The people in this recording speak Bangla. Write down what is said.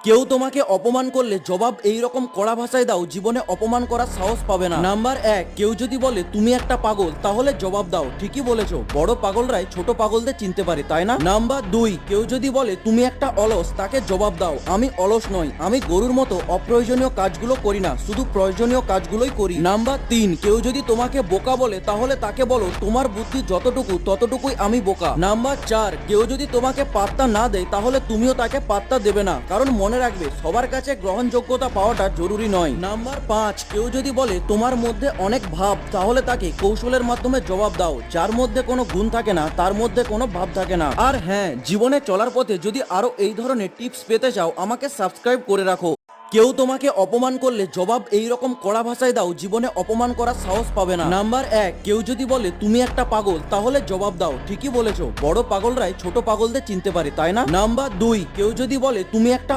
কেউ তোমাকে অপমান করলে জবাব এই রকম কড়া ভাষায় দাও, জীবনে অপমান করার সাহস পাবে না। নাম্বার 1, কেউ যদি বলে তুমি একটা পাগল, তাহলে জবাব দাও ঠিকই বলেছো, বড় পাগলরাই ছোট পাগলদের চিনতে পারে, তাই না? নাম্বার 2, কেউ যদি বলে তুমি একটা অলস, তাকে জবাব দাও আমি অলস নই, আমি গরুর মতো অপ্রয়োজনীয় কাজগুলো করি না, শুধু প্রয়োজনীয় কাজগুলোই করি। নাম্বার 3, কেউ যদি তোমাকে বোকা বলে, তাহলে তাকে বলো তোমার বুদ্ধি যতটুকু ততটুকুই আমি বোকা। নাম্বার 4, কেউ যদি তোমাকে পাত্তা না দেয়, তাহলে তুমিও তাকে পাত্তা দেবে না, কারণ মনে রাখবে সবার কাছে গ্রহণযোগ্যতা পাওয়াটা জরুরি নয়। নাম্বার 5, কেউ যদি বলে তোমার মধ্যে অনেক ভাব, তাহলে তাকে কৌশলের মাধ্যমে জবাব দাও, যার মধ্যে কোনো গুণ থাকে না তার মধ্যে কোনো ভাব থাকে না। আর হ্যাঁ, জীবনে চলার পথে যদি আরো এই ধরনের টিপস পেতে চাও, আমাকে সাবস্ক্রাইব করে রাখো। কেউ তোমাকে অপমান করলে জবাব এই রকম কড়া ভাষায় দাও, জীবনে অপমান করার সাহস পাবে না। নাম্বার 1, কেউ যদি বলে তুমি একটা পাগল, তাহলে জবাব দাও ঠিকই বলেছো, বড় পাগলরাই ছোট পাগলদের চিনতে পারে, তাই না? নাম্বার 2, কেউ যদি বলে তুমি একটা